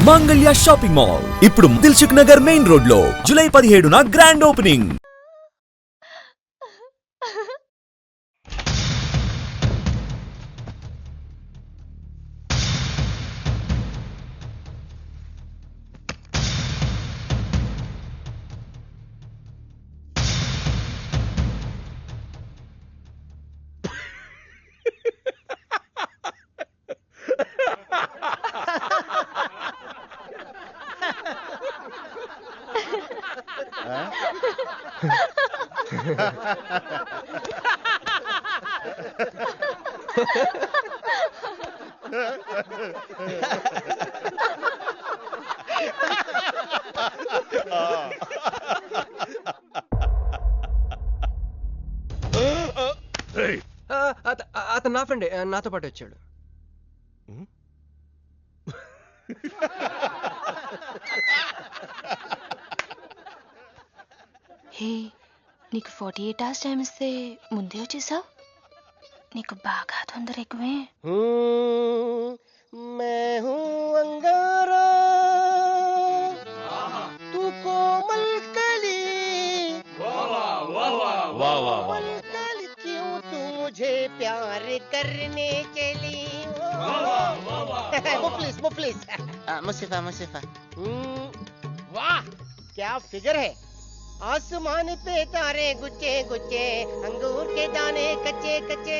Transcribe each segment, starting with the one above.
మాంగళ్య shopping mall ఇప్పుడు Dilsukh Nagar main road లో జూలై 17న గ్రాండ్ ఓపెనింగ్. అతను నా ఫ్రెండే, నాతో పాటు వచ్చాడు. హే, నీకు 48 hours టైం ఇస్తే ముందే వచ్చేసావు. నీకు బాగా తొందర ఎక్కువే. प्यार करने के लिए वो प्लीज मुसीफा मुसीफा। वाह क्या फिगर है। आसमान पे तारे गुच्छे गुच्छे, अंगूर के दाने कच्चे कच्चे,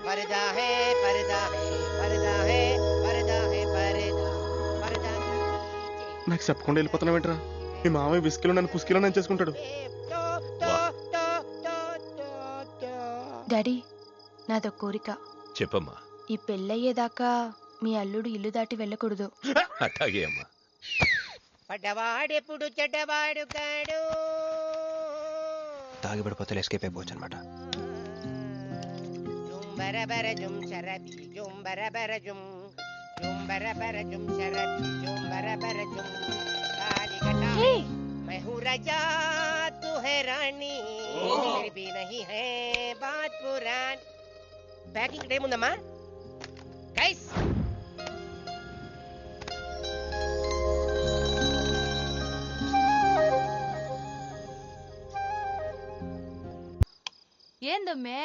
पर्दा है पर्दा है पर्दा है पर्दा है पर्दा पर्दा। నాకు చెప్పకుండా వెళ్ళిపోతున్నా వెంటరా. మీ మామయ్య విస్కిలో నన్ను పుస్కిలో నన్ను చేసుకుంటాడు. డాడీ, నాదో కోరిక. చెప్పమ్మా. ఈ పెళ్ళయ్యేదాకా మీ అల్లుడు ఇల్లు దాటి వెళ్ళకూడదు. అట్లాగే అమ్మా. పడ్డవాడెప్పుడు చెడ్డవాడు కాడు. తాగిపడిపోతే ఎస్కేప్ అయిపోవచ్చు అనమాట. జుంబరబర జుమ్ శరబి జుంబరబర జుమ్ జుంబరబర జుమ్ శరబి జుంబరబర జుమ్ కాలికటా मैं हूँ राजा तू है रानी फिर भी नहीं है बात पुरानी. ప్యాకింగ్ టైం ఉందమ్మా గైస్. ఏందమ్మే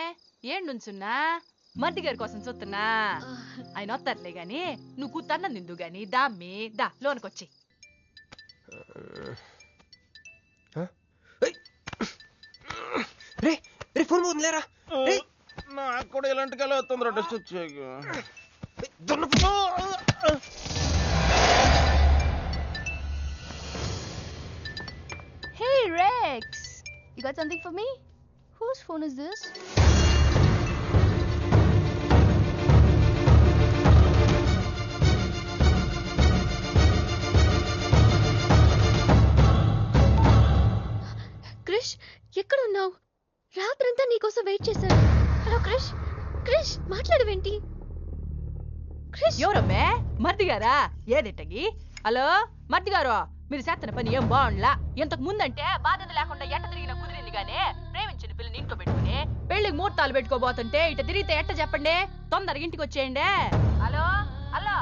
ఏండుంచున్నా మర్ది గారి కోసం చూస్తున్నా. ఆయన వస్తారులే గాని నువ్వు కూతన్న నిందు గాని దామ్మి దా లోనకొచ్చి. రే రే ఫోన్ పోతుంది లేరా. నాకు కూడా ఇలాంటి కళ వస్తుంది. టెస్ట్ వచ్చాక Hey Rex, you got something for me? Whose phone is this? Krish, ఎక్కడ ఉన్నావు? రాత్రంతా నీకోసం వెయిట్ చేశాను. హలో క్రిష్, క్రిష్ మాట్లాడవేంటి? క్రిష్, ఎవరమ్మే మర్ది గారా? ఏదిట్టగి? హలో మర్ది గారు, మీరు చేస్తున్న పని ఏం బాగుండ్లా. ఇంతకు ముందంటే బాధ్యత లేకుండా ఎట్ట తిరిగిన కుదిరింది గానీ ప్రేమించిన పిల్లని ఇంట్లో పెట్టుకుని పెళ్లికి ముహూర్తాలు పెట్టుకోబోతుంటే ఇట తిరిగితే ఎట్ట చెప్పండి? తొందరగా ఇంటికి వచ్చేయండి. Hello hello.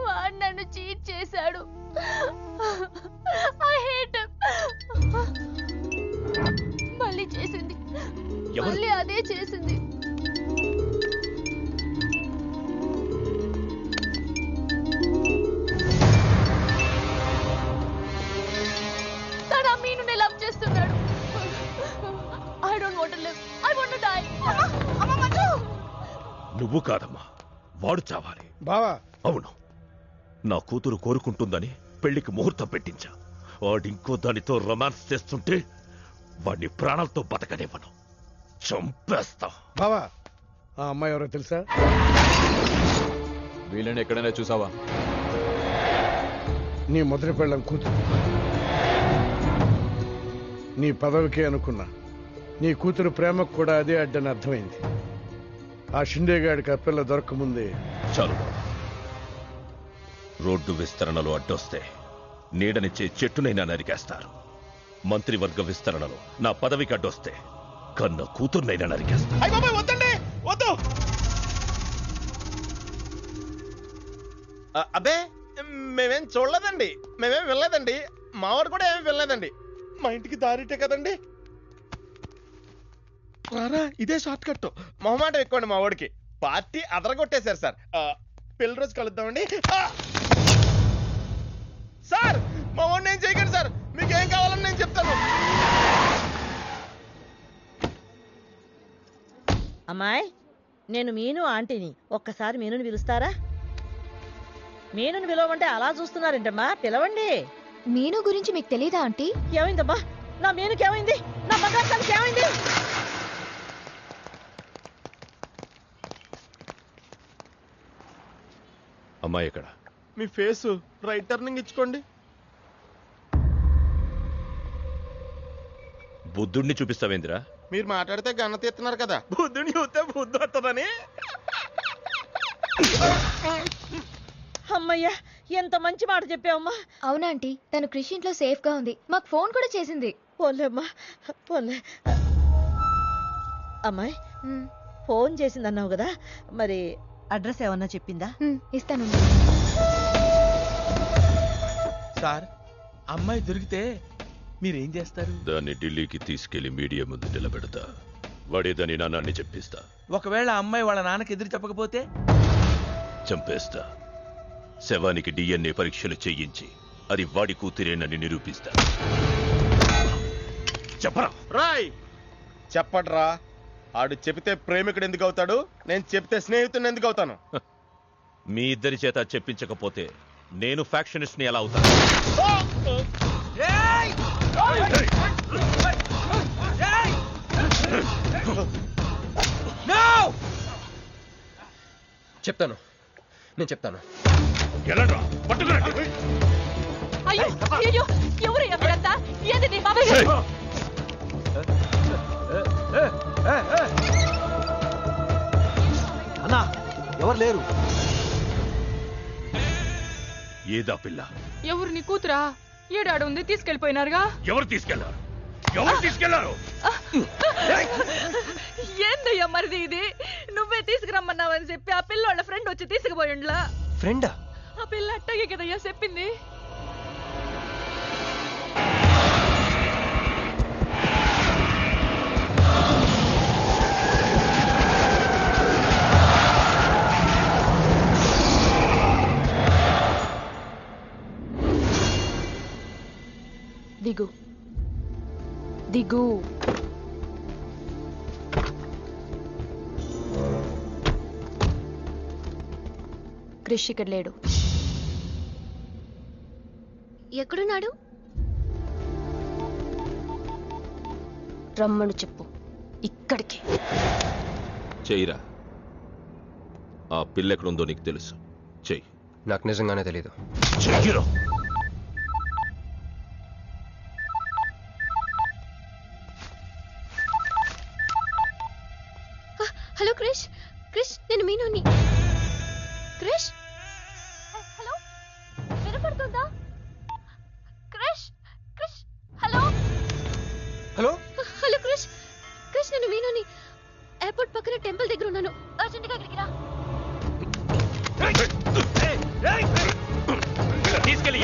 వాడు నన్ను చీట్ చేశాడు. మళ్ళీ చేసింది, మళ్ళీ అదే చేసింది. తన మీను లవ్ చేస్తున్నాడు. I don't want to live. I want to die. నువ్వు కాదమ్మా, వాడు చావాలి. బావా. అవును, నా కూతురు కోరుకుంటుందని పెళ్లికి ముహూర్తం పెట్టించా. వాడింకో దానితో రొమాన్స్ చేస్తుంటే వాడిని ప్రాణాలతో బతకనివ్వను, చంపేస్తా. బావా, ఆ అమ్మాయి ఎవరో తెలుసా? వీళ్ళని ఎక్కడైనా చూసావా? నీ మొదటి పెళ్ళం కూతురు. నీ పదవికే అనుకున్నా నీ కూతురు ప్రేమకు కూడా అదే అడ్డని అర్థమైంది. ఆ షిండేగాడికి ఆ పిల్ల దొరకముందే. చాలు బాబు. రోడ్డు విస్తరణలో అడ్డొస్తే నీడనిచ్చే చెట్టునైనా నరికేస్తారు. మంత్రివర్గ విస్తరణలో నా పదవికి అడ్డొస్తే కన్న కూతుర్నైనా నరికేస్తారు. అయ్య బాబాయ్ వద్దండి, వద్దు. అబ్బే మేమేం చూడలేదండి, మేమేం వెళ్ళలేదండి, మావాడు కూడా ఏమీ వెళ్ళలేదండి. మా ఇంటికి దారిటే కదండి. రారా, ఇదే షార్ట్ కట్. మొహమాట ఎక్కువండి మా వాడికి. పార్టీ అదరగొట్టేశారు సార్. పెళ్లి రోజు కలుద్దామండి. సార్ మా వాడిని ఏం చేయకండి సార్, మీకు ఏం కావాలని నేను చెప్తాను. అమ్మాయి, నేను మీను ఆంటీని. ఒక్కసారి మీనుని పిలుస్తారా? మీనుని పిలవమంటే అలా చూస్తున్నారేంటమ్మా, పిలవండి. మీను గురించి మీకు తెలీదా ఆంటీ? ఏమైందమ్మా? నా మీనుకి ఏమైంది? నా బంగారు ఏమైంది? అమ్మాయి ఎక్కడ? మీ ఫేస్ రైట్ టర్నింగ్ ఇచ్చుకోండి. బుద్ధుడిని చూపిస్తావేంద్రా? మీరు మాట్లాడితే గన్న తీస్తున్నారు కదా, బుద్ధుని చూస్తే బుద్ధి వస్తుందని. అమ్మయ్యా, ఎంత మంచి మాట చెప్పావమ్మా. అవునాంటీ, తను క్రిష్ ఇంట్లో సేఫ్ గా ఉంది. మాకు ఫోన్ కూడా చేసింది. పోలేమ్మా, పోలే. అమ్మాయి, ఫోన్ చేసిందన్నావు కదా, మరి అడ్రస్ ఏమన్నా చెప్పిందా? ఇస్తాను. సార్, అమ్మాయి దొరికితే మీరేం చేస్తారు? దాన్ని ఢిల్లీకి తీసుకెళ్లి మీడియా ముందు నిలబెడతా. వాడేదని నాన్నని చెప్పిస్తా. ఒకవేళ అమ్మాయి వాళ్ళ నాన్నకి ఎదురు చెప్పకపోతే చంపేస్తా. శవానికి DNA పరీక్షలు చేయించి అది వాడి కూతురేనని నిరూపిస్తా. చెప్పరా? రాయ్ చెప్పడ్రా. ఆడు చెబితే ప్రేమికుడు ఎందుకు అవుతాడు, నేను చెప్తే స్నేహితుడు ఎందుకు అవుతాను? మీ ఇద్దరి చేత చెప్పించకపోతే నేను ఫ్యాక్షనిస్ట్ ని ఎలా అవుతాను? చెప్తాను, నేను చెప్తాను. అయ్యో అయ్యో, ఎవరయ్యా మీరంతా? ఏది నీ బాబాయ్ గారు? అన్నా, ఎవరు లేరు. ఏదా పిల్ల? ఎవరు నీ కూతురా? ఏడాడు ఉంది, తీసుకెళ్లిపోయినారుగా. ఎవరు తీసుకెళ్లారు? ఎవరు తీసుకెళ్లారు? ఏందయ్యా మరిది ఇది? నువ్వే తీసుకురమ్మన్నావని చెప్పి ఆ పిల్లోళ్ళ ఫ్రెండ్ వచ్చి తీసుకుపోయిండ్లా. ఫ్రెండా? ఆ పిల్ల అట్టగే కదయ్యా చెప్పింది. దిగు దిగు. క్రిష్ ఇక్కడ లేడు. ఎక్కడున్నాడు? రమ్మను చెప్పు ఇక్కడికి. చెయ్యిరా. ఆ పిల్ల ఎక్కడుందో నీకు తెలుసు. చెయ్యి. నాకు నిజంగానే తెలీదు. చెయ్యిరా. హలో క్రిష్, క్రిష్ నేను మీనుని. క్రిష్, హలో, వినపడుతుందా? Krish, Krish, hello hello hello Krish, Krish నేను మీనుని. ఎయిర్పోర్ట్ పక్కన టెంపుల్ దగ్గర ఉన్నాను. అర్జెంట్గా ఇక్కడికి రా. తీసుకెళ్ళి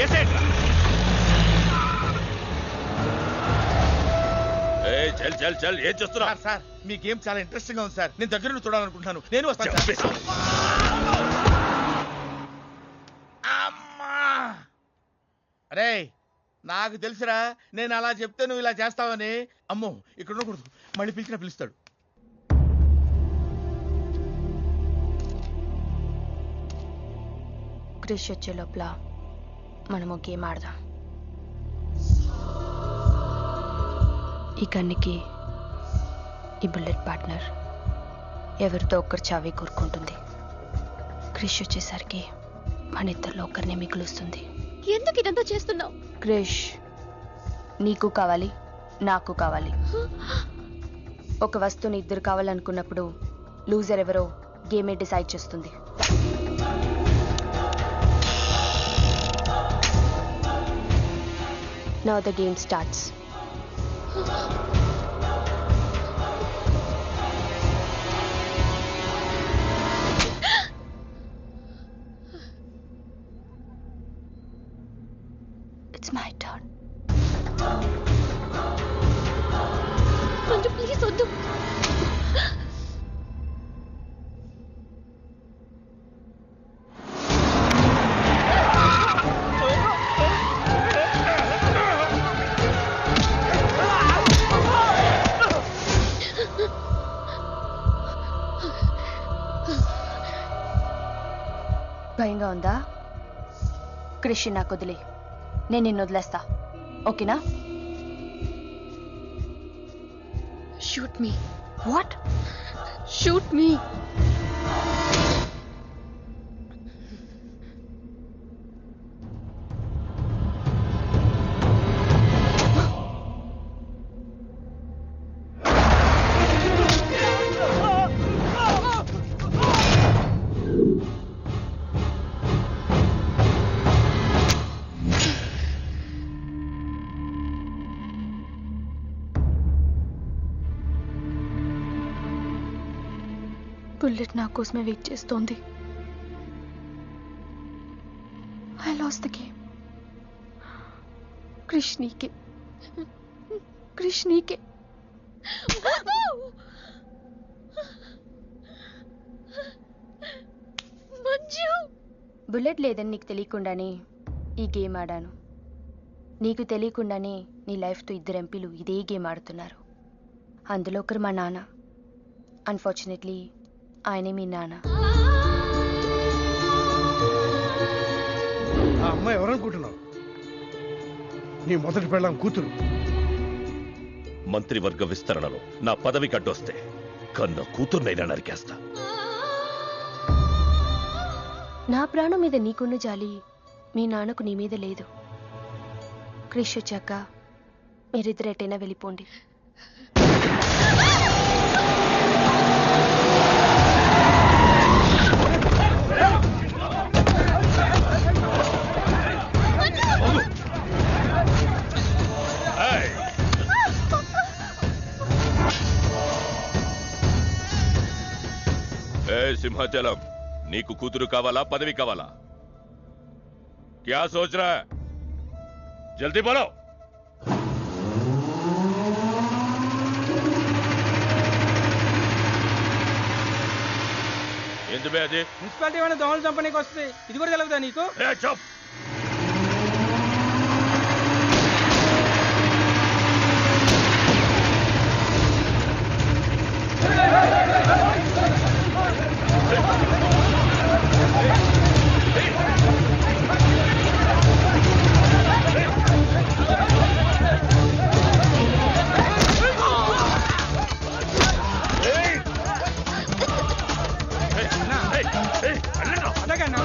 చల్ చల్ చల్. ఏం చేస్తున్నా? సార్, మీ గేమ్ చాలా ఇంట్రెస్టింగ్ గా ఉంది సార్. నేను దగ్గర నుండి చూడాలనుకుంటున్నాను. నేను వస్తాను. అమ్మా, అరే నాకు తెలుసురా, నేను అలా చెప్తే నువ్వు ఇలా చేస్తావని. అమ్మో, ఇక్కడ ఉండకూడదు, మళ్ళీ పిలిచినా పిలుస్తాడు. క్రిష్ వచ్చే లోపల మనము గేమ్ ఆడదాం. ఈ గన్నికి ఈ బుల్లెట్ పార్ట్నర్ ఎవరితో ఒక్కరు చావే కోరుకుంటుంది. క్రిష్ వచ్చేసరికి మన ఇద్దరిలో ఒకరినే మిగులుస్తుంది. ఎందుకు ఇదంతా చేస్తున్నావు? క్రిష్ నీకు కావాలి, నాకు కావాలి. ఒక వస్తువుని ఇద్దరు కావాలనుకున్నప్పుడు లూజర్ ఎవరో గేమే డిసైడ్ చేస్తుంది. Now the game starts. It's my turn. Manju please వద్దు. భయంగా ఉందా? క్రిష్ నాకు వదిలే, నేను నిన్ను వదిలేస్తా, ఓకేనా? Shoot me. What? Shoot me. Bullet నా కోసమే వెయిట్ చేస్తోంది. I lost the game. Krish నీకే, క్రిష్ నీకే. మంజు బుల్లెట్ లేదని నీకు తెలియకుండానే ఈ గేమ్ ఆడాను. నీకు తెలియకుండానే నీ లైఫ్తో ఇద్దరు ఎంపీలు ఇదే గేమ్ ఆడుతున్నారు. అందులో ఒకరు మా నాన్న. అన్ఫార్చునేట్లీ ఆయనే మీ నాన్న. ఆ అమ్మాయి ఎవరనుకుంటున్నావు? నీ మొదటి పెళ్ళాం కూతురు. మంత్రివర్గ విస్తరణలో నా పదవికి అడ్డొస్తే కన్న కూతుర్నైనా నరికేస్తా. నా ప్రాణం మీద నీకున్న జాలి మీ నాన్నకు నీ మీద లేదు. క్రిష్ వచ్చాక మీరిద్దరు ఎటైనా వెళ్ళిపోండి. సింహాచలం, నీకు కూతురు కావాలా, పదవి కావాలా? క్యా సోచ్ రా? జల్దీ బోలో. ఎందుకు అది? మున్సిపాలిటీ వాళ్ళ దోమలు చంపనీకి వస్తుంది. ఇది కూడా తెలుగుతా నీకు? చప్. అలాగన్నా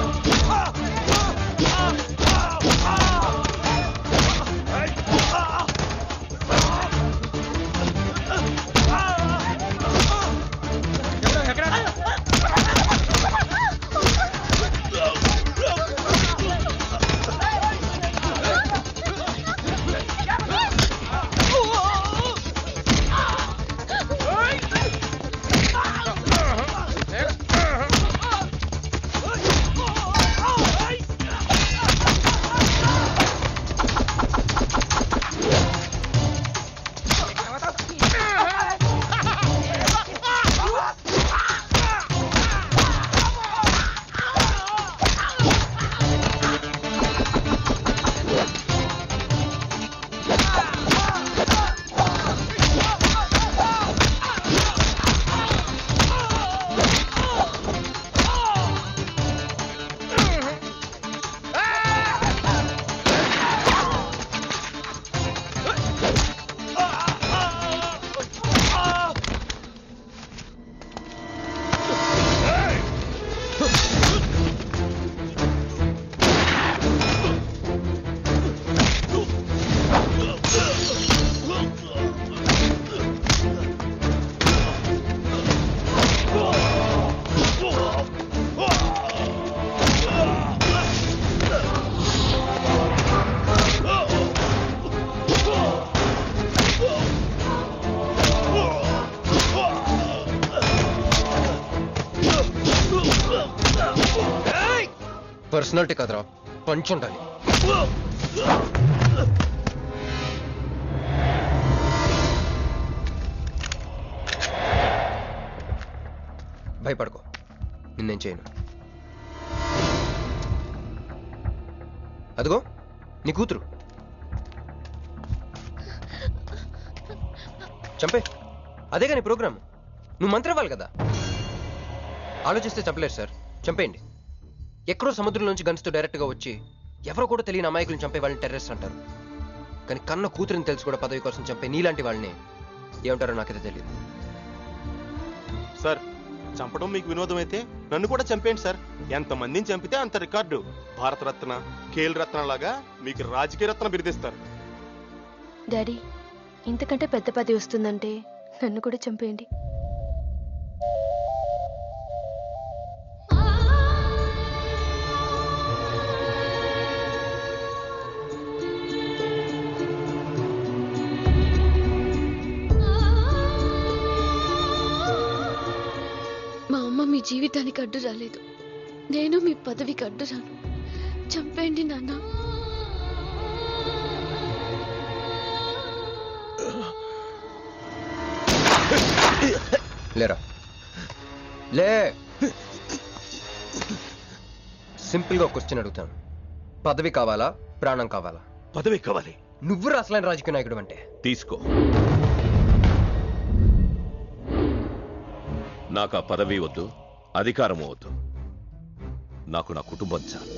పర్సనాలిటీ కదరా, పంచి ఉండాలి. భయపడుకో, నిన్నేం చేయను. అదిగో నీ కూతురు. చంపే, అదేగా నీ ప్రోగ్రామ్. నువ్వు మంత్రి అవ్వాలి కదా. ఆలోచిస్తే చంపలేరు సార్, చంపేయండి. ఎక్కడో సముద్రం నుంచి గన్స్తో డైరెక్ట్గా వచ్చి ఎవరో కూడా తెలియని అమాయకులను చంపే వాళ్ళని టెర్రరిస్ట్ అంటారు. కానీ కన్న కూతురిని తెలిసి కూడా పదవి కోసం చంపే నీలాంటి వాళ్ళని ఏమంటారో నాకైతే తెలియదు. సార్, చంపడం మీకు వినోదం అయితే నన్ను కూడా చంపేయండి సార్. ఎంతమందిని చంపితే అంత రికార్డు. భారతరత్న, ఖేల్ రత్న లాగా మీకు రాజకీయ రత్న బిరుదిస్తారు. డాడీ, ఇంతకంటే పెద్ద పదవి వస్తుందంటే నన్ను కూడా చంపేయండి. మా అమ్మ మీ జీవితానికి అడ్డు రాలేదు, నేను మీ పదవికి అడ్డు రాను. చంపేయండి నాన్న. లేరా, లే. సింపుల్గా ఒక క్వశ్చన్ అడుగుతాను. పదవి కావాలా, ప్రాణం కావాలా? పదవి కావాలి. నువ్వు అసలైన రాజకీయ నాయకుడు అంటే తీసుకో. నాకు ఆ పదవి వద్దు, అధికారము వద్దు. నాకు నా కుటుంబం చాలు.